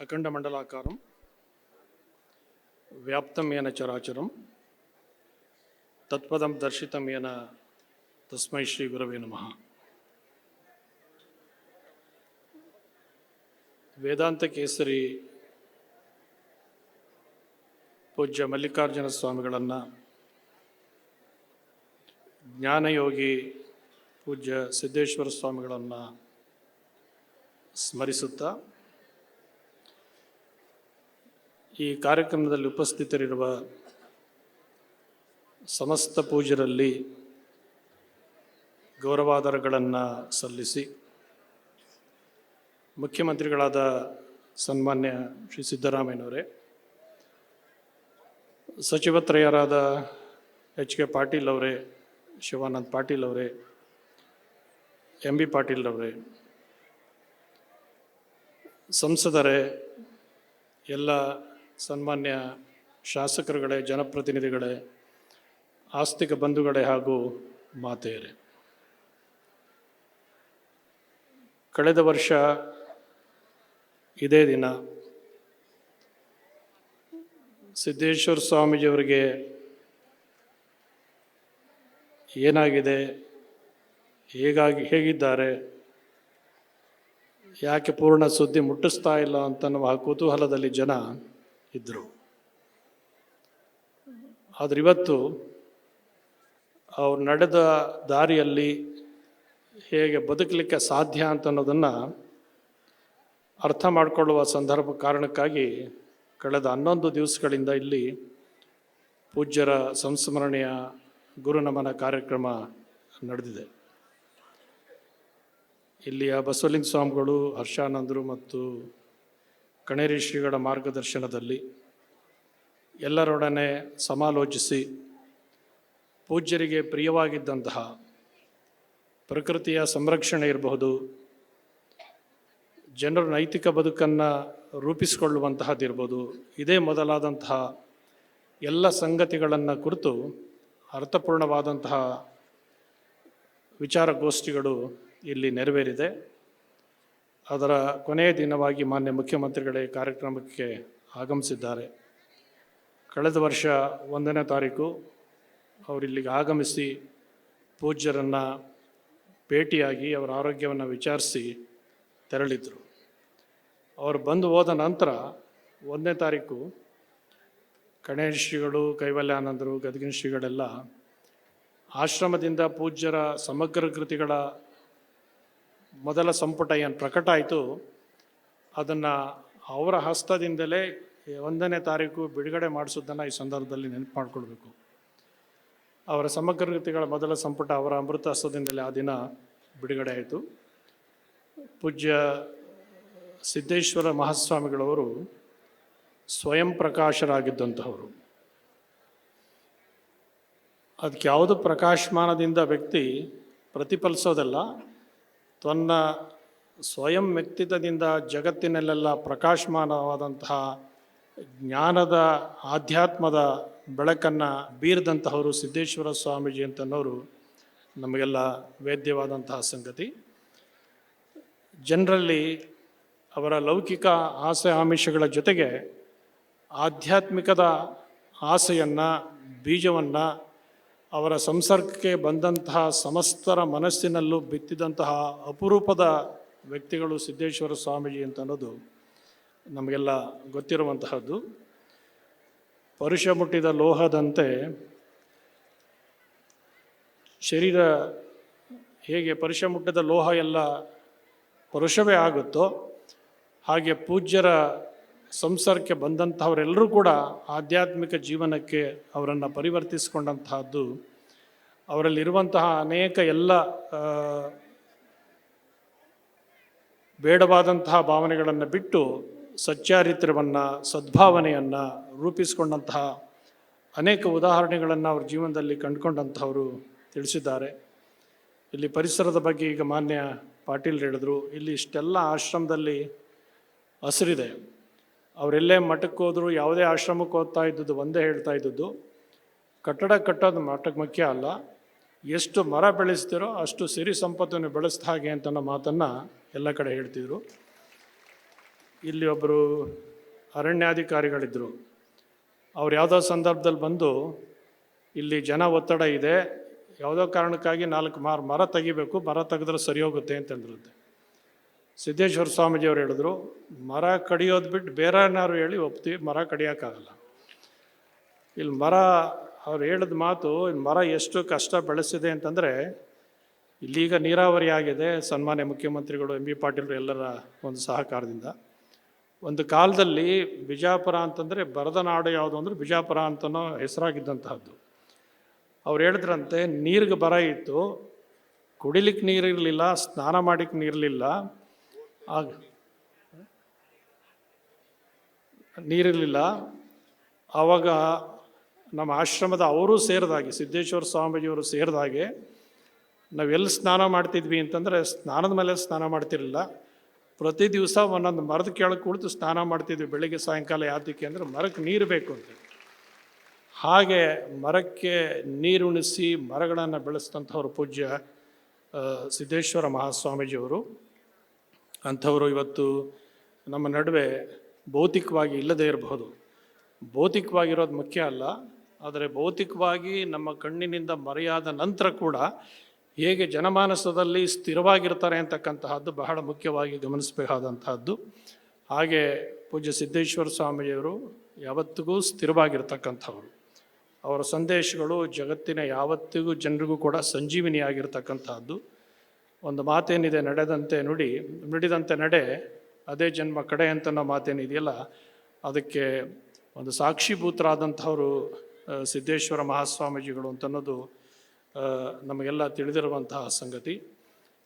ಅಖಂಡಮಂಡಲಾಕಾರಂ ವ್ಯಾಪ್ತಂ ಯೇನ ಚರಾಚರಂ ತತ್ಪದಂ ದರ್ಶಿತಂ ಯೇನ ತಸ್ಮೈ ಶ್ರೀ ಗುರವೇ ನಮಃ. ವೇದಾಂತ ಕೇಸರಿ ಪೂಜ್ಯ ಮಲ್ಲಿಕಾರ್ಜುನ ಸ್ವಾಮಿಗಳನ್ನು, ಜ್ಞಾನಯೋಗಿ ಪೂಜ್ಯ ಸಿದ್ದೇಶ್ವರ ಸ್ವಾಮಿಗಳನ್ನು ಸ್ಮರಿಸುತ್ತಾ, ಈ ಕಾರ್ಯಕ್ರಮದಲ್ಲಿ ಉಪಸ್ಥಿತರಿರುವ ಸಮಸ್ತ ಪೂಜ್ಯರಲ್ಲಿ ಗೌರವಾದರಗಳನ್ನು ಸಲ್ಲಿಸಿ, ಮುಖ್ಯಮಂತ್ರಿಗಳಾದ ಸನ್ಮಾನ್ಯ ಶ್ರೀ ಸಿದ್ದರಾಮಯ್ಯನವರೇ, ಸಚಿವತ್ರಯರಾದ ಎಚ್ ಕೆ ಪಾಟೀಲ್ ಅವರೇ, ಶಿವಾನಂದ ಪಾಟೀಲ್ ಅವರೇ, ಎಂ ಬಿ ಪಾಟೀಲ್ ಅವರೇ, ಸಂಸದರೇ, ಎಲ್ಲ ಸನ್ಮಾನ್ಯ ಶಾಸಕರುಗಳೇ, ಜನಪ್ರತಿನಿಧಿಗಳೇ, ಆಸ್ತಿಕ ಬಂಧುಗಳೇ ಹಾಗೂ ಮಾತೆಯರೇ, ಕಳೆದ ವರ್ಷ ಇದೇ ದಿನ ಸಿದ್ದೇಶ್ವರ ಸ್ವಾಮೀಜಿಯವರಿಗೆ ಏನಾಗಿದೆ, ಹೇಗಿದ್ದಾರೆ, ಯಾಕೆ ಪೂರ್ಣ ಸುದ್ದಿ ಮುಟ್ಟಿಸ್ತಾ ಇಲ್ಲ ಅಂತನ್ನುವ ಕುತೂಹಲದಲ್ಲಿ ಜನ ಇದ್ದರು. ಆದರೆ ಇವತ್ತು ಅವ್ರು ನಡೆದ ದಾರಿಯಲ್ಲಿ ಹೇಗೆ ಬದುಕಲಿಕ್ಕೆ ಸಾಧ್ಯ ಅಂತನ್ನೋದನ್ನು ಅರ್ಥ ಮಾಡಿಕೊಳ್ಳುವ ಕಾರಣಕ್ಕಾಗಿ ಕಳೆದ 11 ದಿವಸಗಳಿಂದ ಇಲ್ಲಿ ಪೂಜ್ಯರ ಸಂಸ್ಮರಣೆಯ ಗುರುನಮನ ಕಾರ್ಯಕ್ರಮ ನಡೆದಿದೆ. ಇಲ್ಲಿಯ ಬಸವಲಿಂಗ ಸ್ವಾಮಿಗಳು, ಹರ್ಷಾನಂದರು ಮತ್ತು ಕಣೇರಿ ಶ್ರೀಗಳ ಮಾರ್ಗದರ್ಶನದಲ್ಲಿ ಎಲ್ಲರೊಡನೆ ಸಮಾಲೋಚಿಸಿ ಪೂಜ್ಯರಿಗೆ ಪ್ರಿಯವಾಗಿದ್ದಂತಹ ಪ್ರಕೃತಿಯ ಸಂರಕ್ಷಣೆ ಇರಬಹುದು, ಜನರ ನೈತಿಕ ಬದುಕನ್ನು ರೂಪಿಸಿಕೊಳ್ಳುವಂತಹದ್ದಿರ್ಬೋದು, ಇದೇ ಮೊದಲಾದಂತಹ ಎಲ್ಲ ಸಂಗತಿಗಳನ್ನು ಕುರಿತು ಅರ್ಥಪೂರ್ಣವಾದಂತಹ ವಿಚಾರಗೋಷ್ಠಿಗಳು ಇಲ್ಲಿ ನೆರವೇರಿದೆ. ಅದರ ಕೊನೆಯ ದಿನವಾಗಿ ಮಾನ್ಯ ಮುಖ್ಯಮಂತ್ರಿಗಳೇ ಕಾರ್ಯಕ್ರಮಕ್ಕೆ ಆಗಮಿಸಿದ್ದಾರೆ. ಕಳೆದ ವರ್ಷ 1ನೇ ತಾರೀಕು ಅವರಿಲ್ಲಿಗೆ ಆಗಮಿಸಿ ಪೂಜ್ಯರನ್ನು ಭೇಟಿಯಾಗಿ ಅವರ ಆರೋಗ್ಯವನ್ನು ವಿಚಾರಿಸಿ ತೆರಳಿದರು. ಅವರು ಬಂದು ಹೋದ ನಂತರ 1ನೇ ತಾರೀಕು ಕಣೇರಿ ಶ್ರೀಗಳು, ಕೈವಲ್ಯಾನಂದರು, ಗದಗಿನ ಶ್ರೀಗಳೆಲ್ಲ ಆಶ್ರಮದಿಂದ ಪೂಜ್ಯರ ಸಮಗ್ರ ಕೃತಿಗಳ ಮೊದಲ ಸಂಪುಟ ಏನು ಪ್ರಕಟ ಆಯಿತು, ಅದನ್ನು ಅವರ ಹಸ್ತದಿಂದಲೇ 1ನೇ ತಾರೀಕು ಬಿಡುಗಡೆ ಮಾಡಿಸೋದನ್ನು ಈ ಸಂದರ್ಭದಲ್ಲಿ ನೆನಪು ಮಾಡಿಕೊಳ್ಬೇಕು. ಅವರ ಸಮಗ್ರ ಕೃತಿಗಳ ಮೊದಲ ಸಂಪುಟ ಅವರ ಅಮೃತ ಹಸ್ತದಿಂದಲೇ ಆ ದಿನ ಬಿಡುಗಡೆ ಆಯಿತು. ಪೂಜ್ಯ ಸಿದ್ದೇಶ್ವರ ಮಹಾಸ್ವಾಮಿಗಳವರು ಸ್ವಯಂ ಪ್ರಕಾಶರಾಗಿದ್ದಂತಹವರು. ಅದಕ್ಕೆ ಯಾವುದು ಪ್ರಕಾಶಮಾನದಿಂದ ವ್ಯಕ್ತಿ ಪ್ರತಿಫಲಿಸೋದಲ್ಲ, ತನ್ನ ಸ್ವಯಂ ವ್ಯಕ್ತಿತ್ವದಿಂದ ಜಗತ್ತಿನಲ್ಲೆಲ್ಲ ಪ್ರಕಾಶಮಾನವಾದಂತಹ ಜ್ಞಾನದ ಆಧ್ಯಾತ್ಮದ ಬೆಳಕನ್ನು ಬೀರಿದಂತಹವರು ಸಿದ್ದೇಶ್ವರ ಸ್ವಾಮೀಜಿ ಅಂತನವರು ನಮಗೆಲ್ಲ ವೇದ್ಯವಾದಂತಹ ಸಂಗತಿ. ಜನರಲ್ಲಿ ಅವರ ಲೌಕಿಕ ಆಸೆ ಆಮಿಷಗಳ ಜೊತೆಗೆ ಆಧ್ಯಾತ್ಮಿಕದ ಆಸೆಯನ್ನು, ಬೀಜವನ್ನು ಅವರ ಸಂಸರ್ಗಕ್ಕೆ ಬಂದಂತಹ ಸಮಸ್ತರ ಮನಸ್ಸಿನಲ್ಲೂ ಬಿತ್ತಿದಂತಹ ಅಪರೂಪದ ವ್ಯಕ್ತಿಗಳು ಸಿದ್ದೇಶ್ವರ ಸ್ವಾಮೀಜಿ ಅಂತ ಅನ್ನೋದು ನಮಗೆಲ್ಲ ಗೊತ್ತಿರುವಂತಹದ್ದು. ಪರುಷ ಮುಟ್ಟಿದ ಲೋಹದಂತೆ ಶರೀರ ಹೇಗೆ ಪರುಷ ಮುಟ್ಟಿದ ಲೋಹ ಎಲ್ಲ ಪರುಷವೇ ಆಗುತ್ತೋ, ಹಾಗೆ ಪೂಜ್ಯರ ಸಂಸಾರಕ್ಕೆ ಬಂದಂತಹವರೆಲ್ಲರೂ ಕೂಡ ಆಧ್ಯಾತ್ಮಿಕ ಜೀವನಕ್ಕೆ ಅವರನ್ನು ಪರಿವರ್ತಿಸಿಕೊಂಡಂತಹದ್ದು. ಅವರಲ್ಲಿರುವಂತಹ ಅನೇಕ ಎಲ್ಲ ಬೇಡವಾದಂತಹ ಭಾವನೆಗಳನ್ನು ಬಿಟ್ಟು ಸಚ್ಚಾರಿತ್ರ್ಯವನ್ನು, ಸದ್ಭಾವನೆಯನ್ನು ರೂಪಿಸಿಕೊಂಡಂತಹ ಅನೇಕ ಉದಾಹರಣೆಗಳನ್ನು ಅವ್ರ ಜೀವನದಲ್ಲಿ ಕಂಡುಕೊಂಡಂಥವರು ತಿಳಿಸಿದ್ದಾರೆ. ಇಲ್ಲಿ ಪರಿಸರದ ಬಗ್ಗೆ ಈಗ ಮಾನ್ಯ ಪಾಟೀಲ್ ಹೇಳಿದ್ರು. ಇಲ್ಲಿ ಇಷ್ಟೆಲ್ಲ ಆಶ್ರಮದಲ್ಲಿ ಹಸಿರಿದೆ. ಅವರೆಲ್ಲೇ ಮಠಕ್ಕೆ ಹೋದರೂ, ಯಾವುದೇ ಆಶ್ರಮಕ್ಕೆ ಓದ್ತಾ ಇದ್ದದ್ದು ಒಂದೇ ಹೇಳ್ತಾ ಇದ್ದದ್ದು, ಕಟ್ಟಡ ಕಟ್ಟೋದು ಮಠಕ್ಕೆ ಮುಖ್ಯ ಅಲ್ಲ, ಎಷ್ಟು ಮರ ಬೆಳೆಸ್ತಿರೋ ಅಷ್ಟು ಸಿರಿ ಸಂಪತ್ತನ್ನು ಬೆಳೆಸ್ದ ಹಾಗೆ ಅಂತ ಮಾತನ್ನು ಎಲ್ಲ ಕಡೆ ಹೇಳ್ತಿದ್ರು. ಇಲ್ಲಿ ಒಬ್ಬರು ಅರಣ್ಯಾಧಿಕಾರಿಗಳಿದ್ದರು. ಅವ್ರು ಯಾವುದೋ ಸಂದರ್ಭದಲ್ಲಿ ಬಂದು ಇಲ್ಲಿ ಜನ ಒತ್ತಡ ಇದೆ, ಯಾವುದೋ ಕಾರಣಕ್ಕಾಗಿ 4 ಮರ ತೆಗಿಬೇಕು, ಮರ ತೆಗೆದ್ರೆ ಸರಿ ಹೋಗುತ್ತೆ ಅಂತಂದ್ರಂತೆ. ಸಿದ್ದೇಶ್ವರ ಸ್ವಾಮೀಜಿಯವರು ಹೇಳಿದ್ರು, ಮರ ಕಡಿಯೋದು ಬಿಟ್ಟು ಬೇರೆ ಏನಾದ್ರು ಹೇಳಿ ಒಪ್ತೀವಿ, ಮರ ಕಡಿಯೋಕ್ಕಾಗಲ್ಲ. ಇಲ್ಲಿ ಮರ ಅವ್ರು ಹೇಳಿದ ಮಾತು, ಮರ ಎಷ್ಟು ಕಷ್ಟ ಬೆಳೆಸಿದೆ ಅಂತಂದರೆ, ಇಲ್ಲೀಗ ನೀರಾವರಿ ಆಗಿದೆ ಸನ್ಮಾನ್ಯ ಮುಖ್ಯಮಂತ್ರಿಗಳು ಎಂ ಬಿ ಪಾಟೀಲರು ಎಲ್ಲರ ಒಂದು ಸಹಕಾರದಿಂದ. ಒಂದು ಕಾಲದಲ್ಲಿ ಬಿಜಾಪುರ ಅಂತಂದರೆ ಬರದ ನಾಡು ಯಾವುದು ಅಂದರೆ ಬಿಜಾಪುರ ಅಂತನೋ ಹೆಸರಾಗಿದ್ದಂತಹದ್ದು. ಅವ್ರು ಹೇಳಿದ್ರಂತೆ, ನೀರಿಗೆ ಬರ ಇತ್ತು, ಕುಡಿಲಿಕ್ಕೆ ನೀರಿರಲಿಲ್ಲ, ಸ್ನಾನ ಮಾಡಲಿಕ್ಕೆ ನೀರಿರಲಿಲ್ಲ, ಆವಾಗ ನಮ್ಮ ಆಶ್ರಮದ ಅವರು ಸೇರಿದಾಗೆ, ಸಿದ್ದೇಶ್ವರ ಸ್ವಾಮೀಜಿಯವರು ಸೇರಿದಾಗೆ ನಾವೆಲ್ಲಿ ಸ್ನಾನ ಮಾಡ್ತಿದ್ವಿ ಅಂತಂದರೆ ಸ್ನಾನದ ಮೇಲೆ ಸ್ನಾನ ಮಾಡ್ತಿರಲಿಲ್ಲ, ಪ್ರತಿ ದಿವಸ ಒಂದೊಂದು ಮರದ ಕೆಳಗೆ ಕುಳಿತು ಸ್ನಾನ ಮಾಡ್ತಿದ್ವಿ ಬೆಳಗ್ಗೆ ಸಾಯಂಕಾಲ. ಯಾತಕ್ಕೆ ಅಂದರೆ ಮರಕ್ಕೆ ನೀರು ಬೇಕು ಅಂತ. ಹಾಗೆ ಮರಕ್ಕೆ ನೀರುಣಿಸಿ ಮರಗಳನ್ನು ಬೆಳೆಸಿದಂಥವ್ರು ಪೂಜ್ಯ ಸಿದ್ದೇಶ್ವರ ಮಹಾಸ್ವಾಮೀಜಿಯವರು. ಅಂಥವರು ಇವತ್ತು ನಮ್ಮ ನಡುವೆ ಭೌತಿಕವಾಗಿ ಇಲ್ಲದೇ ಇರಬಹುದು. ಭೌತಿಕವಾಗಿರೋದು ಮುಖ್ಯ ಅಲ್ಲ, ಆದರೆ ಭೌತಿಕವಾಗಿ ನಮ್ಮ ಕಣ್ಣಿನಿಂದ ಮರೆಯಾದ ನಂತರ ಕೂಡ ಹೇಗೆ ಜನಮಾನಸದಲ್ಲಿ ಸ್ಥಿರವಾಗಿರ್ತಾರೆ ಅಂತಕ್ಕಂತಹದ್ದು ಬಹಳ ಮುಖ್ಯವಾಗಿ ಗಮನಿಸಬೇಕಾದಂತಹದ್ದು. ಹಾಗೆ ಪೂಜ್ಯ ಸಿದ್ದೇಶ್ವರ ಸ್ವಾಮಿಯವರು ಯಾವತ್ತಿಗೂ ಸ್ಥಿರವಾಗಿರ್ತಕ್ಕಂಥವ್ರು. ಅವರ ಸಂದೇಶಗಳು ಜಗತ್ತಿನ ಯಾವತ್ತಿಗೂ ಜನರಿಗೂ ಕೂಡ ಸಂಜೀವಿನಿಯಾಗಿರ್ತಕ್ಕಂಥದ್ದು. ಒಂದು ಮಾತೇನಿದೆ, ನಡೆದಂತೆ ನುಡಿ, ನುಡಿದಂತೆ ನಡೆ, ಅದೇ ಜನ್ಮ ಕಡೆ ಅಂತ ಅನ್ನೋ ಮಾತೇನಿದೆಯಲ್ಲ, ಅದಕ್ಕೆ ಒಂದು ಸಾಕ್ಷೀಭೂತರಾದಂಥವರು ಸಿದ್ದೇಶ್ವರ ಮಹಾಸ್ವಾಮೀಜಿಗಳು ಅಂತನ್ನೋದು ನಮಗೆಲ್ಲ ತಿಳಿದಿರುವಂತಹ ಸಂಗತಿ.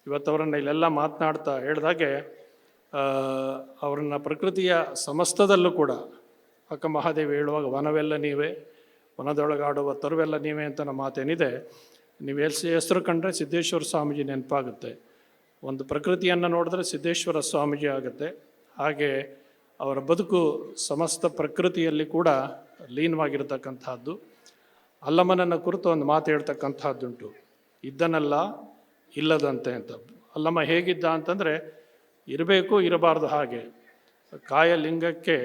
ಇವತ್ತವರನ್ನು ಇಲ್ಲೆಲ್ಲ ಮಾತನಾಡ್ತಾ ಹೇಳಿದಾಗೆ ಅವರನ್ನು ಪ್ರಕೃತಿಯ ಸಮಸ್ತದಲ್ಲೂ ಕೂಡ ಅಕ್ಕ ಮಹಾದೇವಿ ಹೇಳುವಾಗ ವನವೆಲ್ಲ ನೀವೇ, ವನದೊಳಗಾಡುವ ತರುವೆಲ್ಲ ನೀವೇ ಅಂತ ನಮ್ಮ ಮಾತೇನಿದೆ. ನೀವು ಹೆಸರು ಕಂಡ್ರೆ ಸಿದ್ದೇಶ್ವರ ಸ್ವಾಮೀಜಿ ನೆನಪಾಗುತ್ತೆ. ಒಂದು ಪ್ರಕೃತಿಯನ್ನು ನೋಡಿದ್ರೆ ಸಿದ್ದೇಶ್ವರ ಸ್ವಾಮೀಜಿ ಆಗುತ್ತೆ. ಹಾಗೆ ಅವರ ಬದುಕು ಸಮಸ್ತ ಪ್ರಕೃತಿಯಲ್ಲಿ ಕೂಡ ಲೀನವಾಗಿರ್ತಕ್ಕಂಥದ್ದು. ಅಲ್ಲಮ್ಮನನ್ನು ಕುರಿತು ಒಂದು ಮಾತು ಹೇಳ್ತಕ್ಕಂಥದ್ದುಂಟು, ಇದ್ದನಲ್ಲ ಇಲ್ಲದಂತೆ ಅಂತ. ಅಲ್ಲಮ್ಮ ಹೇಗಿದ್ದ ಅಂತಂದರೆ, ಇರಬೇಕು ಇರಬಾರ್ದು ಹಾಗೆ. ಕಾಯ ಲಿಂಗಕ್ಕೆ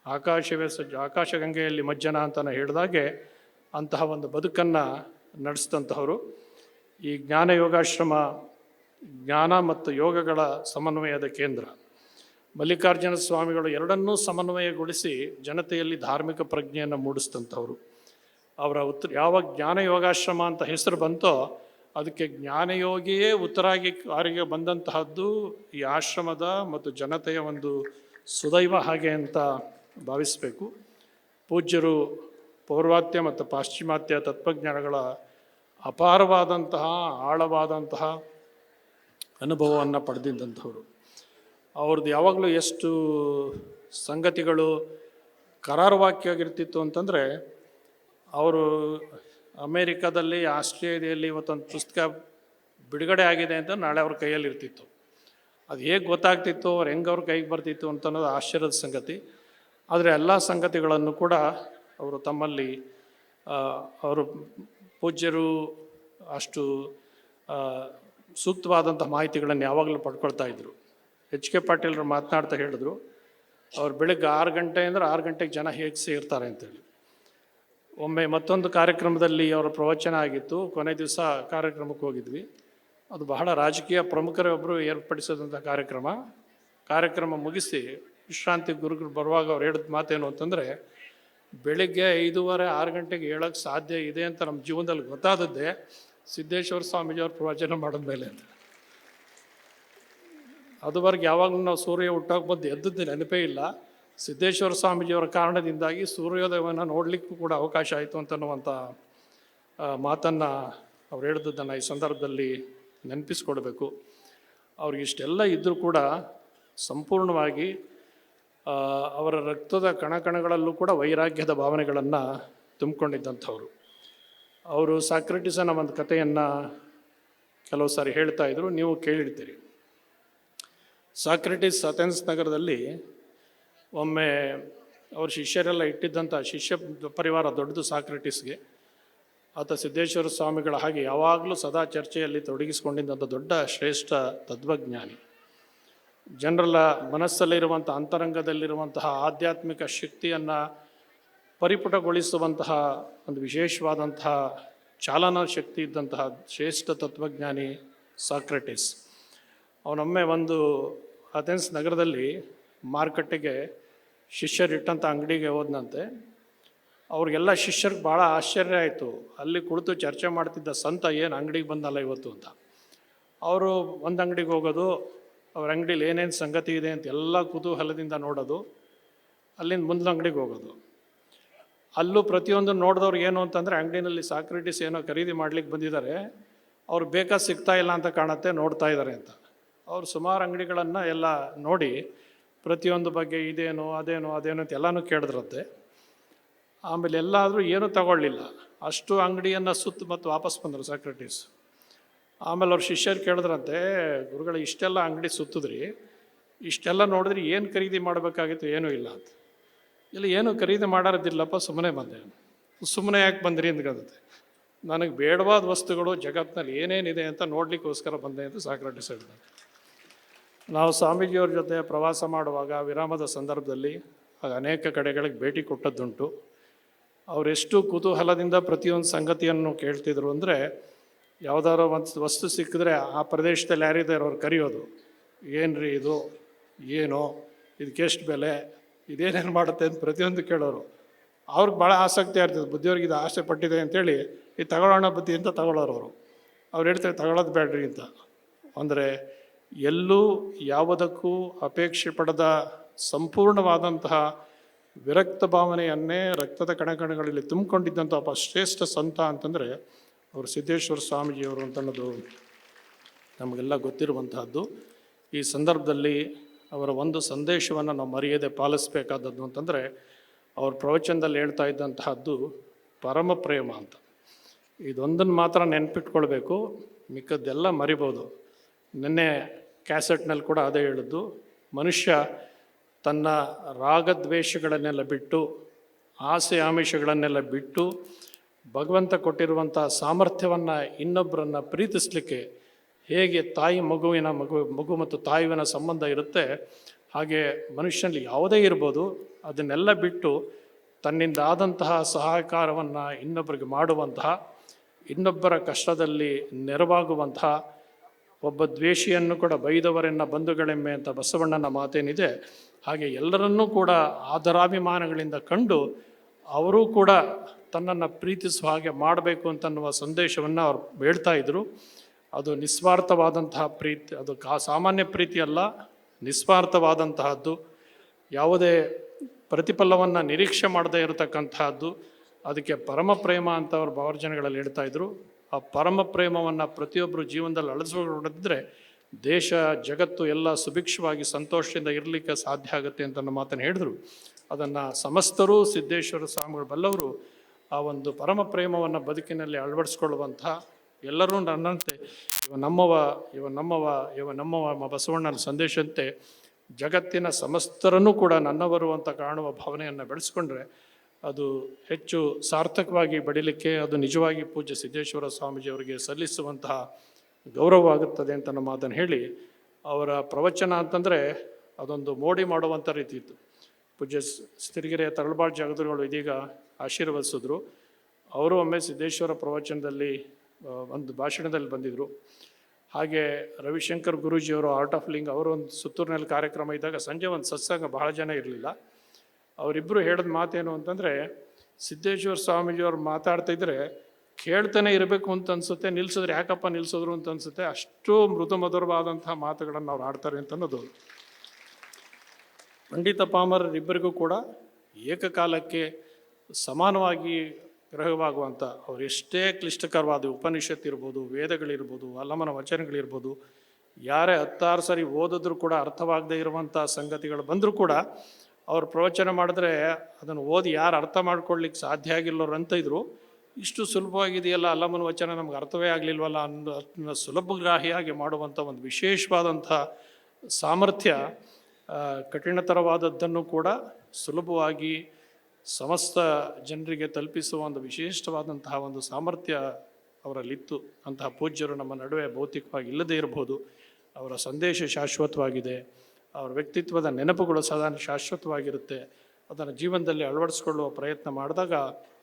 ಆಕಾಶವೇ ಆಕಾಶಗಂಗೆಯಲ್ಲಿ ಮಜ್ಜನ ಅಂತ ಹೇಳಿದಾಗೆ ಅಂತಹ ಒಂದು ಬದುಕನ್ನು ನಡೆಸಿದಂಥವರು. ಈ ಜ್ಞಾನ ಯೋಗಾಶ್ರಮ ಜ್ಞಾನ ಮತ್ತು ಯೋಗಗಳ ಸಮನ್ವಯದ ಕೇಂದ್ರ. ಮಲ್ಲಿಕಾರ್ಜುನ ಸ್ವಾಮಿಗಳು ಎರಡನ್ನೂ ಸಮನ್ವಯಗೊಳಿಸಿ ಜನತೆಯಲ್ಲಿ ಧಾರ್ಮಿಕ ಪ್ರಜ್ಞೆಯನ್ನು ಮೂಡಿಸಿದಂಥವರು. ಅವರ ಯಾವ ಜ್ಞಾನ ಯೋಗಾಶ್ರಮ ಅಂತ ಹೆಸರು ಬಂತೋ ಅದಕ್ಕೆ ಜ್ಞಾನಯೋಗಿಯೇ ಉತ್ತರಾಗಿ ಬಂದಂತಹದ್ದು ಈ ಆಶ್ರಮದ ಮತ್ತು ಜನತೆಯ ಒಂದು ಸುದೈವ ಹಾಗೆ ಅಂತ ಭಾವಿಸಬೇಕು. ಪೂಜ್ಯರು ಪೌರ್ವಾತ್ಯ ಮತ್ತು ಪಾಶ್ಚಿಮಾತ್ಯ ತತ್ವಜ್ಞಾನಗಳ ಅಪಾರವಾದಂತಹ ಆಳವಾದಂತಹ ಅನುಭವವನ್ನು ಪಡೆದಿದ್ದಂಥವರು. ಅವ್ರದ್ದು ಯಾವಾಗಲೂ ಎಷ್ಟು ಸಂಗತಿಗಳು ಕರಾರುವಾಕ್ಯಾಗಿರ್ತಿತ್ತು ಅಂತಂದರೆ, ಅವರು ಅಮೇರಿಕಾದಲ್ಲಿ ಆಸ್ಟ್ರೇಲಿಯಾದಲ್ಲಿ ಇವತ್ತೊಂದು ಪುಸ್ತಕ ಬಿಡುಗಡೆ ಆಗಿದೆ ಅಂತ ನಾಳೆ ಅವ್ರ ಕೈಯಲ್ಲಿ ಇರ್ತಿತ್ತು. ಅದು ಹೇಗೆ ಗೊತ್ತಾಗ್ತಿತ್ತು, ಅವ್ರು ಹೆಂಗೆ ಅವ್ರ ಕೈಗೆ ಬರ್ತಿತ್ತು ಅಂತ ಅನ್ನೋದು ಆಶ್ಚರ್ಯದ ಸಂಗತಿ. ಆದರೆ ಎಲ್ಲ ಸಂಗತಿಗಳನ್ನು ಕೂಡ ಅವರು ತಮ್ಮಲ್ಲಿ ಅವರು ಪೂಜ್ಯರು ಅಷ್ಟು ಸೂಕ್ತವಾದಂಥ ಮಾಹಿತಿಗಳನ್ನು ಯಾವಾಗಲೂ ಪಡ್ಕೊಳ್ತಾ ಇದ್ದರು. ಎಚ್ ಕೆ ಪಾಟೀಲರು ಮಾತನಾಡ್ತಾ ಹೇಳಿದ್ರು, ಅವ್ರು ಬೆಳಗ್ಗೆ 6 ಗಂಟೆ ಅಂದರೆ 6 ಗಂಟೆಗೆ ಜನ ಹೇಗೆ ಸೇರ್ತಾರೆ ಅಂತೇಳಿ. ಒಮ್ಮೆ ಮತ್ತೊಂದು ಕಾರ್ಯಕ್ರಮದಲ್ಲಿ ಅವರ ಪ್ರವಚನ ಆಗಿತ್ತು, ಕೊನೆ ದಿವಸ ಕಾರ್ಯಕ್ರಮಕ್ಕೆ ಹೋಗಿದ್ವಿ. ಅದು ಬಹಳ ರಾಜಕೀಯ ಪ್ರಮುಖರೇ ಒಬ್ಬರು ಏರ್ಪಡಿಸಿದಂಥ ಕಾರ್ಯಕ್ರಮ ಮುಗಿಸಿ ವಿಶ್ರಾಂತಿ ಗುರುಗಳು ಬರುವಾಗ ಅವ್ರು ಹೇಳಿದ ಮಾತೇನು ಅಂತಂದರೆ, ಬೆಳಿಗ್ಗೆ 5:30 6 ಗಂಟೆಗೆ ಹೇಳೋಕ್ಕೆ ಸಾಧ್ಯ ಇದೆ ಅಂತ ನಮ್ಮ ಜೀವನದಲ್ಲಿ ಗೊತ್ತಾದದ್ದೇ ಸಿದ್ದೇಶ್ವರ ಸ್ವಾಮೀಜಿಯವ್ರ ಪ್ರವಚನ ಮಾಡಿದ್ಮೇಲೆ ಅಂತ. ಅದುವರೆಗೆ ಯಾವಾಗಲೂ ನಾವು ಸೂರ್ಯ ಹುಟ್ಟೋಕೆ ಬಂದು ಎದ್ದದ್ದು ನೆನಪೇ ಇಲ್ಲ. ಸಿದ್ದೇಶ್ವರ ಸ್ವಾಮೀಜಿಯವರ ಕಾರಣದಿಂದಾಗಿ ಸೂರ್ಯೋದಯವನ್ನು ನೋಡಲಿಕ್ಕೂ ಕೂಡ ಅವಕಾಶ ಆಯಿತು ಅಂತನ್ನುವಂಥ ಮಾತನ್ನು ಅವ್ರು ಹೇಳಿದ್ದನ್ನು ಈ ಸಂದರ್ಭದಲ್ಲಿ ನೆನಪಿಸ್ಕೊಡ್ಬೇಕು. ಅವ್ರಿಗಿಷ್ಟೆಲ್ಲ ಇದ್ದರೂ ಕೂಡ ಸಂಪೂರ್ಣವಾಗಿ ಅವರ ರಕ್ತದ ಕಣಕಣಗಳಲ್ಲೂ ಕೂಡ ವೈರಾಗ್ಯದ ಭಾವನೆಗಳನ್ನು ತುಂಬಿಕೊಂಡಿದ್ದಂಥವ್ರು. ಅವರು ಸಾಕ್ರೆಟಿಸನ ಒಂದು ಕಥೆಯನ್ನು ಕೆಲವು ಸಾರಿ ಹೇಳ್ತಾ ಇದ್ರು, ನೀವು ಕೇಳಿರ್ತೀರಿ. ಸಾಕ್ರೆಟಿಸ್ ಅಥೆನ್ಸ್ ನಗರದಲ್ಲಿ ಒಮ್ಮೆ ಅವ್ರ ಶಿಷ್ಯರೆಲ್ಲ ಇಟ್ಟಿದ್ದಂಥ ಶಿಷ್ಯ ಪರಿವಾರ ದೊಡ್ಡದು ಸಾಕ್ರೆಟಿಸ್ಗೆ. ಆತ ಸಿದ್ದೇಶ್ವರ ಸ್ವಾಮಿಗಳ ಹಾಗೆ ಯಾವಾಗಲೂ ಸದಾ ಚರ್ಚೆಯಲ್ಲಿ ತೊಡಗಿಸಿಕೊಂಡಿದ್ದಂಥ ದೊಡ್ಡ ಶ್ರೇಷ್ಠ ತತ್ವಜ್ಞಾನಿ. ಜನರಲ್ಲ ಮನಸ್ಸಲ್ಲಿರುವಂಥ ಅಂತರಂಗದಲ್ಲಿರುವಂತಹ ಆಧ್ಯಾತ್ಮಿಕ ಶಕ್ತಿಯನ್ನು ಪರಿಪುಟಗೊಳಿಸುವಂತಹ ಒಂದು ವಿಶೇಷವಾದಂತಹ ಚಾಲನಾ ಶಕ್ತಿ ಇದ್ದಂತಹ ಶ್ರೇಷ್ಠ ತತ್ವಜ್ಞಾನಿ ಸಾಕ್ರೆಟಿಸ್. ಅವನೊಮ್ಮೆ ಒಂದು ಅಥೆನ್ಸ್ ನಗರದಲ್ಲಿ ಮಾರುಕಟ್ಟೆಗೆ ಶಿಷ್ಯರಿಟ್ಟಂಥ ಅಂಗಡಿಗೆ ಹೋದನಂತೆ. ಅವ್ರಿಗೆಲ್ಲ ಶಿಷ್ಯರಿಗೆ ಭಾಳ ಆಶ್ಚರ್ಯ ಆಯಿತು. ಅಲ್ಲಿ ಕುಳಿತು ಚರ್ಚೆ ಮಾಡ್ತಿದ್ದ ಸಂತ ಏನು ಅಂಗಡಿಗೆ ಬಂದಲ್ಲ ಇವತ್ತು ಅಂತ. ಅವರು ಒಂದು ಅಂಗಡಿಗೆ ಹೋಗೋದು, ಅವ್ರ ಅಂಗಡಿಲಿ ಏನೇನು ಸಂಗತಿ ಇದೆ ಅಂತ ಎಲ್ಲ ಕುತೂಹಲದಿಂದ ನೋಡೋದು, ಅಲ್ಲಿಂದ ಮುಂದಿನ ಅಂಗಡಿಗೆ ಹೋಗೋದು. ಅಲ್ಲೂ ಪ್ರತಿಯೊಂದು ನೋಡಿದವ್ರು ಏನು ಅಂತಂದರೆ, ಅಂಗಡಿನಲ್ಲಿ ಸಾಕ್ರೆಟಿಸ್ ಏನೋ ಖರೀದಿ ಮಾಡ್ಲಿಕ್ಕೆ ಬಂದಿದ್ದಾರೆ, ಅವ್ರು ಬೇಕಾದ ಸಿಗ್ತಾ ಇಲ್ಲ ಅಂತ ಕಾಣುತ್ತೆ, ನೋಡ್ತಾ ಇದ್ದಾರೆ ಅಂತ. ಅವ್ರು ಸುಮಾರು ಅಂಗಡಿಗಳನ್ನು ಎಲ್ಲ ನೋಡಿ ಪ್ರತಿಯೊಂದು ಬಗ್ಗೆ ಇದೇನು ಅದೇನು ಅಂತ ಎಲ್ಲನೂ ಕೇಳಿದ್ರಂತೆ. ಆಮೇಲೆ ಎಲ್ಲಾದರೂ ಏನೂ ತಗೊಳ್ಳಿಲ್ಲ. ಅಷ್ಟು ಅಂಗಡಿಯನ್ನು ಸುತ್ತ ಮತ್ತು ವಾಪಸ್ ಬಂದರು ಸಾಕ್ರೆಟಿಸ್. ಆಮೇಲೆ ಅವ್ರ ಶಿಷ್ಯರು ಕೇಳಿದ್ರಂತೆ, ಗುರುಗಳು ಇಷ್ಟೆಲ್ಲ ಅಂಗಡಿ ಸುತ್ತಿದ್ರಿ, ಇಷ್ಟೆಲ್ಲ ನೋಡಿದ್ರಿ, ಏನು ಖರೀದಿ ಮಾಡಬೇಕಾಗಿತ್ತು? ಏನೂ ಇಲ್ಲ ಅಂತ. ಇಲ್ಲ, ಏನು ಖರೀದಿ ಮಾಡೋದಿಲ್ಲಪ್ಪ, ಸುಮ್ಮನೆ ಬಂದೆ. ಸುಮ್ಮನೆ ಯಾಕೆ ಬಂದ್ರಿ ಅಂತ ಕೇಳುತ್ತೆ. ನನಗೆ ಬೇಡವಾದ ವಸ್ತುಗಳು ಜಗತ್ತಿನಲ್ಲಿ ಏನೇನಿದೆ ಅಂತ ನೋಡಲಿಕ್ಕೋಸ್ಕರ ಬಂದೆ ಅಂತ ಸಾಕ್ರೆಟಿಸ್ ಹೇಳ್ತಾರೆ. ನಾವು ಸ್ವಾಮೀಜಿಯವ್ರ ಜೊತೆ ಪ್ರವಾಸ ಮಾಡುವಾಗ ವಿರಾಮದ ಸಂದರ್ಭದಲ್ಲಿ ಅನೇಕ ಕಡೆಗಳಿಗೆ ಭೇಟಿ ಕೊಟ್ಟದ್ದುಂಟು. ಅವರೆಷ್ಟು ಕುತೂಹಲದಿಂದ ಪ್ರತಿಯೊಂದು ಸಂಗತಿಯನ್ನು ಕೇಳ್ತಿದ್ರು ಅಂದರೆ, ಯಾವುದಾದ್ರು ಒಂದು ವಸ್ತು ಸಿಕ್ಕಿದ್ರೆ ಆ ಪ್ರದೇಶದಲ್ಲಿ ಯಾರಿದ್ದಾರೆ ಅವ್ರು ಕರೆಯೋದು, ಏನು ರೀ ಇದು, ಏನೋ ಇದಕ್ಕೆಷ್ಟು ಬೆಲೆ, ಇದೇನೇನು ಮಾಡುತ್ತೆ ಅಂತ ಪ್ರತಿಯೊಂದು ಕೇಳೋರು. ಅವ್ರಿಗೆ ಭಾಳ ಆಸಕ್ತಿ ಆಗ್ತದೆ, ಬುದ್ಧಿಯವ್ರಿಗೆ ಇದು ಆಸೆ ಪಟ್ಟಿದೆ ಅಂತೇಳಿ ಇದು ತಗೊಳ್ಳೋಣ ಬುದ್ಧಿ ಅಂತ ತಗೊಳ್ಳೋರು ಅವರು. ಅವ್ರು ಹೇಳ್ತಾರೆ ತಗೊಳ್ಳೋದು ಬೇಡ್ರಿ ಅಂತ. ಅಂದರೆ ಎಲ್ಲೂ ಯಾವುದಕ್ಕೂ ಅಪೇಕ್ಷೆ ಪಡೆದ ಸಂಪೂರ್ಣವಾದಂತಹ ವಿರಕ್ತ ಭಾವನೆಯನ್ನೇ ರಕ್ತದ ಕಣಕಣಗಳಲ್ಲಿ ತುಂಬಿಕೊಂಡಿದ್ದಂಥ ಒಬ್ಬ ಶ್ರೇಷ್ಠ ಸಂತ ಅಂತಂದರೆ ಅವರು ಸಿದ್ದೇಶ್ವರ ಸ್ವಾಮೀಜಿಯವರು ಅಂತ ಅನ್ನೋದು ನಮಗೆಲ್ಲ ಗೊತ್ತಿರುವಂತಹದ್ದು. ಈ ಸಂದರ್ಭದಲ್ಲಿ ಅವರ ಒಂದು ಸಂದೇಶವನ್ನು ನಾವು ಮರೆಯದೆ ಪಾಲಿಸಬೇಕಾದದ್ದು ಅಂತಂದರೆ, ಅವ್ರ ಪ್ರವಚನದಲ್ಲಿ ಹೇಳ್ತಾ ಇದ್ದಂತಹದ್ದು ಪರಮ ಪ್ರೇಮ ಅಂತ. ಇದೊಂದನ್ನು ಮಾತ್ರ ನೆನಪಿಟ್ಕೊಳ್ಬೇಕು, ಮಿಕ್ಕದ್ದೆಲ್ಲ ಮರಿಬೋದು. ನಿನ್ನೆ ಕ್ಯಾಸೆಟ್ನಲ್ಲಿ ಕೂಡ ಅದೇ ಹೇಳಿದ್ದು, ಮನುಷ್ಯ ತನ್ನ ರಾಗದ್ವೇಷಗಳನ್ನೆಲ್ಲ ಬಿಟ್ಟು, ಆಸೆ ಆಮಿಷಗಳನ್ನೆಲ್ಲ ಬಿಟ್ಟು, ಭಗವಂತ ಕೊಟ್ಟಿರುವಂಥ ಸಾಮರ್ಥ್ಯವನ್ನು ಇನ್ನೊಬ್ಬರನ್ನು ಪ್ರೀತಿಸಲಿಕ್ಕೆ ಹೇಗೆ ತಾಯಿ ಮಗು ಮತ್ತು ತಾಯಿವಿನ ಸಂಬಂಧ ಇರುತ್ತೆ, ಹಾಗೆ ಮನುಷ್ಯನಲ್ಲಿ ಯಾವುದೇ ಇರ್ಬೋದು, ಅದನ್ನೆಲ್ಲ ಬಿಟ್ಟು ತನ್ನಿಂದ ಆದಂತಹ ಸಹಕಾರವನ್ನು ಇನ್ನೊಬ್ಬರಿಗೆ ಮಾಡುವಂತಹ, ಇನ್ನೊಬ್ಬರ ಕಷ್ಟದಲ್ಲಿ ನೆರವಾಗುವಂತಹ, ಒಬ್ಬ ದ್ವೇಷಿಯನ್ನು ಕೂಡ ಬೈದವರನ್ನ ಬಂಧುಗಳೆಮ್ಮೆ ಅಂತ ಬಸವಣ್ಣನ ಮಾತೇನಿದೆ, ಹಾಗೆ ಎಲ್ಲರನ್ನೂ ಕೂಡ ಆದರಾಭಿಮಾನಗಳಿಂದ ಕಂಡು ಅವರೂ ಕೂಡ ತನ್ನನ್ನು ಪ್ರೀತಿಸುವ ಹಾಗೆ ಮಾಡಬೇಕು ಅಂತನ್ನುವ ಸಂದೇಶವನ್ನು ಅವ್ರು ಹೇಳ್ತಾ ಇದ್ದರು. ಅದು ನಿಸ್ವಾರ್ಥವಾದಂತಹ ಪ್ರೀತಿ, ಅದು ಸಾಮಾನ್ಯ ಪ್ರೀತಿ ಅಲ್ಲ, ನಿಸ್ವಾರ್ಥವಾದಂತಹದ್ದು, ಯಾವುದೇ ಪ್ರತಿಫಲವನ್ನು ನಿರೀಕ್ಷೆ ಮಾಡದೇ ಇರತಕ್ಕಂತಹದ್ದು. ಅದಕ್ಕೆ ಪರಮ ಪ್ರೇಮ ಅಂತ ಅವರು ಭಾವರ್ಜನೆಗಳಲ್ಲಿ ಹೇಳ್ತಾ ಇದ್ರು. ಆ ಪರಮ ಪ್ರೇಮವನ್ನು ಪ್ರತಿಯೊಬ್ಬರು ಜೀವನದಲ್ಲಿ ಅಳವಡಿಸಿಕೊಂಡಿದ್ದರೆ ದೇಶ ಜಗತ್ತು ಎಲ್ಲ ಸುಭಿಕ್ಷವಾಗಿ ಸಂತೋಷದಿಂದ ಇರಲಿಕ್ಕೆ ಸಾಧ್ಯ ಆಗುತ್ತೆ ಅಂತ ನಮ್ಮ ಮಾತನ್ನು ಹೇಳಿದ್ರು. ಅದನ್ನು ಸಮಸ್ತರೂ ಸಿದ್ದೇಶ್ವರ ಸ್ವಾಮಿಗಳು ಬಲ್ಲವರು ಆ ಒಂದು ಪರಮ ಪ್ರೇಮವನ್ನು ಬದುಕಿನಲ್ಲಿ ಅಳವಡಿಸ್ಕೊಳ್ಳುವಂಥ ಎಲ್ಲರೂ ನನ್ನಂತೆ ಇವ ನಮ್ಮವ ಬಸವಣ್ಣನ ಸಂದೇಶಂತೆ ಜಗತ್ತಿನ ಸಮಸ್ತರನ್ನೂ ಕೂಡ ನನ್ನವರು ಅಂತ ಕಾಣುವ ಭಾವನೆಯನ್ನು ಬೆಳೆಸ್ಕೊಂಡ್ರೆ ಅದು ಹೆಚ್ಚು ಸಾರ್ಥಕವಾಗಿ ಬೆಳೀಲಿಕ್ಕೆ, ಅದು ನಿಜವಾಗಿ ಪೂಜ್ಯ ಸಿದ್ದೇಶ್ವರ ಸ್ವಾಮೀಜಿಯವರಿಗೆ ಸಲ್ಲಿಸುವಂತಹ ಗೌರವವಾಗುತ್ತದೆ ಅಂತ ನಮ್ಮ ಮಾತನ್ನು ಹೇಳಿ, ಅವರ ಪ್ರವಚನ ಅಂತಂದರೆ ಅದೊಂದು ಮೋಡಿ ಮಾಡುವಂಥ ರೀತಿ ಇತ್ತು. ಪೂಜ್ಯ ಸಿರಿಗೆರೆಯ ತರಳಬಾಳ್ ಜಗದ್ಗುರುಗಳು ಇದೀಗ ಆಶೀರ್ವದಿಸಿದ್ರು. ಅವರು ಒಮ್ಮೆ ಸಿದ್ದೇಶ್ವರ ಪ್ರವಚನದಲ್ಲಿ ಒಂದು ಭಾಷಣದಲ್ಲಿ ಬಂದಿದ್ದರು. ಹಾಗೆ ರವಿಶಂಕರ್ ಗುರೂಜಿಯವರು ಆರ್ಟ್ ಆಫ್ ಲಿಂಗ್ ಅವರು ಒಂದು ಸುತ್ತೂರಿನಲ್ಲಿ ಕಾರ್ಯಕ್ರಮ ಇದ್ದಾಗ ಸಂಜೆ ಒಂದು ಸತ್ಸಂಗ, ಬಹಳ ಜನ ಇರಲಿಲ್ಲ. ಅವರಿಬ್ಬರು ಹೇಳಿದ ಮಾತೇನು ಅಂತಂದರೆ, ಸಿದ್ದೇಶ್ವರ ಸ್ವಾಮೀಜಿಯವ್ರು ಮಾತಾಡ್ತಾ ಇದ್ದರೆ ಕೇಳ್ತಾನೆ ಇರಬೇಕು ಅಂತ ಅನಿಸುತ್ತೆ, ನಿಲ್ಲಿಸಿದ್ರೆ ಯಾಕಪ್ಪ ನಿಲ್ಲಿಸಿದ್ರು ಅಂತ ಅನಿಸುತ್ತೆ, ಅಷ್ಟು ಮೃದು ಮಧುರವಾದಂತಹ ಮಾತುಗಳನ್ನು ಅವ್ರು ಆಡ್ತಾರೆ ಅಂತ ಅನ್ನೋದು. ಪಂಡಿತ ಪಾಮರರಿಬ್ಬರಿಗೂ ಕೂಡ ಏಕಕಾಲಕ್ಕೆ ಸಮಾನವಾಗಿ ಗ್ರಹವಾಗುವಂಥ, ಅವ್ರು ಎಷ್ಟೇ ಕ್ಲಿಷ್ಟಕರವಾದ ಉಪನಿಷತ್ ಇರ್ಬೋದು, ವೇದಗಳಿರ್ಬೋದು, ಅಲ್ಲಮನ ವಚನಗಳಿರ್ಬೋದು, ಯಾರೇ 10 ಸರಿ ಓದಿದ್ರೂ ಕೂಡ ಅರ್ಥವಾಗದೇ ಇರುವಂಥ ಸಂಗತಿಗಳು ಬಂದರೂ ಕೂಡ ಅವ್ರು ಪ್ರವಚನ ಮಾಡಿದ್ರೆ ಅದನ್ನು ಓದಿ ಯಾರು ಅರ್ಥ ಮಾಡ್ಕೊಳ್ಳಿಕ್ಕೆ ಸಾಧ್ಯ ಆಗಿಲ್ಲವ್ರು ಅಂತ ಇದ್ರು. ಇಷ್ಟು ಸುಲಭವಾಗಿದೆಯಲ್ಲ ಅಲ್ಲಮನ ವಚನ, ನಮ್ಗೆ ಅರ್ಥವೇ ಆಗಲಿಲ್ವಲ್ಲ ಅನ್ನೋ ಸುಲಭಗ್ರಾಹಿಯಾಗಿ ಮಾಡುವಂಥ ಒಂದು ವಿಶೇಷವಾದಂಥ ಸಾಮರ್ಥ್ಯ, ಕಠಿಣತರವಾದದ್ದನ್ನು ಕೂಡ ಸುಲಭವಾಗಿ ಸಮಸ್ತ ಜನರಿಗೆ ತಲುಪಿಸುವ ಒಂದು ವಿಶಿಷ್ಟವಾದಂತಹ ಒಂದು ಸಾಮರ್ಥ್ಯ ಅವರಲ್ಲಿತ್ತು. ಅಂತಹ ಪೂಜ್ಯರು ನಮ್ಮ ನಡುವೆ ಭೌತಿಕವಾಗಿ ಇಲ್ಲದೇ ಇರಬಹುದು, ಅವರ ಸಂದೇಶ ಶಾಶ್ವತವಾಗಿದೆ. ಅವ್ರ ವ್ಯಕ್ತಿತ್ವದ ನೆನಪುಗಳು ಸದಾ ಶಾಶ್ವತವಾಗಿರುತ್ತೆ. ಅದನ್ನು ಜೀವನದಲ್ಲಿ ಅಳವಡಿಸ್ಕೊಳ್ಳುವ ಪ್ರಯತ್ನ ಮಾಡಿದಾಗ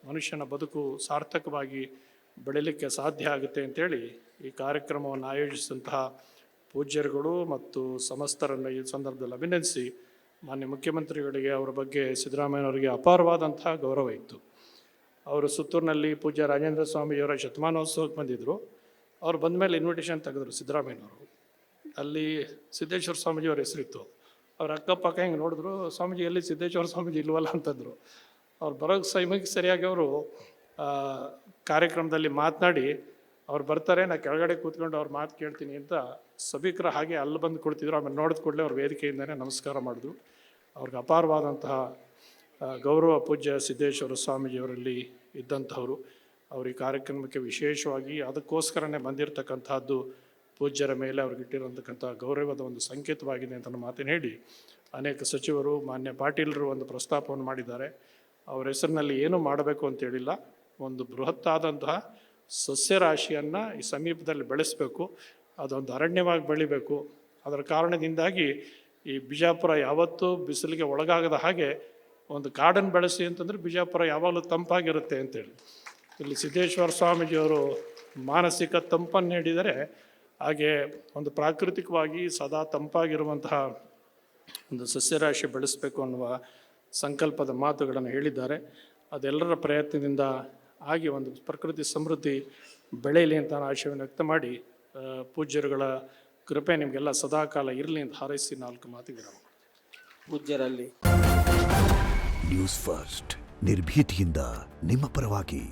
ಮನುಷ್ಯನ ಬದುಕು ಸಾರ್ಥಕವಾಗಿ ಬೆಳೀಲಿಕ್ಕೆ ಸಾಧ್ಯ ಆಗುತ್ತೆ ಅಂತೇಳಿ ಈ ಕಾರ್ಯಕ್ರಮವನ್ನು ಆಯೋಜಿಸಿದಂತಹ ಪೂಜ್ಯರುಗಳು ಮತ್ತು ಸಮಸ್ತರನ್ನು ಈ ಸಂದರ್ಭದಲ್ಲಿ ಅಭಿನಂದಿಸಿ, ಮಾನ್ಯ ಮುಖ್ಯಮಂತ್ರಿಗಳಿಗೆ ಅವರ ಬಗ್ಗೆ ಸಿದ್ದರಾಮಯ್ಯನವರಿಗೆ ಅಪಾರವಾದಂತಹ ಗೌರವ ಇತ್ತು. ಅವರು ಸುತ್ತೂರಿನಲ್ಲಿ ಪೂಜ್ಯ ರಾಜೇಂದ್ರ ಸ್ವಾಮಿಯವರ ಶತಮಾನೋತ್ಸವಕ್ಕೆ ಬಂದಿದ್ದರು. ಅವ್ರು ಬಂದ ಮೇಲೆ ಇನ್ವಿಟೇಷನ್ ತೆಗೆದ್ರು ಸಿದ್ದರಾಮಯ್ಯನವರು. ಅಲ್ಲಿ ಸಿದ್ದೇಶ್ವರ ಸ್ವಾಮೀಜಿಯವ್ರ ಹೆಸರಿತ್ತು. ಅವ್ರ ಅಕ್ಕಪಕ್ಕ ಹಿಂಗೆ ನೋಡಿದ್ರು, ಸ್ವಾಮೀಜಿ ಎಲ್ಲಿ ಸಿದ್ದೇಶ್ವರ ಸ್ವಾಮೀಜಿ ಇಲ್ವಲ್ಲ ಅಂತಂದರು. ಅವ್ರು ಬರೋಕ್ಕೆ ಸಮಯಕ್ಕೆ ಸರಿಯಾಗಿ ಅವರು ಕಾರ್ಯಕ್ರಮದಲ್ಲಿ ಮಾತನಾಡಿ, ಅವ್ರು ಬರ್ತಾರೆ, ನಾನು ಕೆಳಗಡೆ ಕೂತ್ಕೊಂಡು ಅವ್ರ ಮಾತು ಕೇಳ್ತೀನಿ ಅಂತ ಸಭಿಕರ ಹಾಗೆ ಅಲ್ಲಿ ಬಂದು ಕೊಡ್ತಿದ್ರು. ಆಮೇಲೆ ನೋಡಿದ ಕೂಡಲೇ ಅವ್ರ ವೇದಿಕೆಯಿಂದನೇ ನಮಸ್ಕಾರ ಮಾಡಿದ್ರು. ಅವ್ರಿಗೆ ಅಪಾರವಾದಂತಹ ಗೌರವ ಪೂಜ್ಯ ಸಿದ್ದೇಶ್ವರ ಸ್ವಾಮೀಜಿಯವರಲ್ಲಿ ಇದ್ದಂಥವರು. ಅವರು ಈ ಕಾರ್ಯಕ್ರಮಕ್ಕೆ ವಿಶೇಷವಾಗಿ ಅದಕ್ಕೋಸ್ಕರನೇ ಬಂದಿರತಕ್ಕಂಥದ್ದು ಪೂಜ್ಯರ ಮೇಲೆ ಅವ್ರಿಗಿಟ್ಟಿರೋಂತಕ್ಕಂಥ ಗೌರವದ ಒಂದು ಸಂಕೇತವಾಗಿದೆ ಅಂತ ನನ್ನ ಮಾತನ್ನು ಹೇಳಿ, ಅನೇಕ ಸಚಿವರು ಮಾನ್ಯ ಪಾಟೀಲರು ಒಂದು ಪ್ರಸ್ತಾಪವನ್ನು ಮಾಡಿದ್ದಾರೆ. ಅವ್ರ ಹೆಸರಿನಲ್ಲಿ ಏನೂ ಮಾಡಬೇಕು ಅಂತೇಳಿಲ್ಲ, ಒಂದು ಬೃಹತ್ತಾದಂತಹ ಸಸ್ಯರಾಶಿಯನ್ನು ಈ ಸಮೀಪದಲ್ಲಿ ಬೆಳೆಸಬೇಕು, ಅದೊಂದು ಅರಣ್ಯವಾಗಿ ಬೆಳಿಬೇಕು. ಅದರ ಕಾರಣದಿಂದಾಗಿ ಈ ಬಿಜಾಪುರ ಯಾವತ್ತೂ ಬಿಸಿಲಿಗೆ ಒಳಗಾಗದ ಹಾಗೆ ಒಂದು ಕಾಡನ್ನು ಬೆಳೆಸಿ ಅಂತಂದರೆ ಬಿಜಾಪುರ ಯಾವಾಗಲೂ ತಂಪಾಗಿರುತ್ತೆ ಅಂತೇಳಿ ಇಲ್ಲಿ ಸಿದ್ದೇಶ್ವರ ಸ್ವಾಮೀಜಿಯವರು ಮಾನಸಿಕ ತಂಪನ್ನು ನೀಡಿದರೆ, ಹಾಗೆ ಒಂದು ಪ್ರಾಕೃತಿಕವಾಗಿ ಸದಾ ತಂಪಾಗಿರುವಂತಹ ಒಂದು ಸಸ್ಯರಾಶಿ ಬೆಳೆಸಬೇಕು ಅನ್ನುವ ಸಂಕಲ್ಪದ ಮಾತುಗಳನ್ನು ಹೇಳಿದ್ದಾರೆ. ಅದೆಲ್ಲರ ಪ್ರಯತ್ನದಿಂದ ಆಗಿ ಒಂದು ಪ್ರಕೃತಿ ಸಮೃದ್ಧಿ ಬೆಳೆಯಲಿ ಅಂತ ಆಶಯವನ್ನು ವ್ಯಕ್ತ ಮಾಡಿ, ಪೂಜ್ಯರುಗಳ ಕೃಪೆ ನಿಮಗೆಲ್ಲ ಸದಾಕಾಲ ಇರಲಿ ಅಂತ ಹಾರೈಸಿ 4 ಮಾತಿಗೆ ಪೂಜ್ಯರಲ್ಲಿ ನ್ಯೂಸ್ ಫಸ್ಟ್ ನಿರ್ಭೀತಿಯಿಂದ ನಿಮ್ಮ ಪರವಾಗಿ.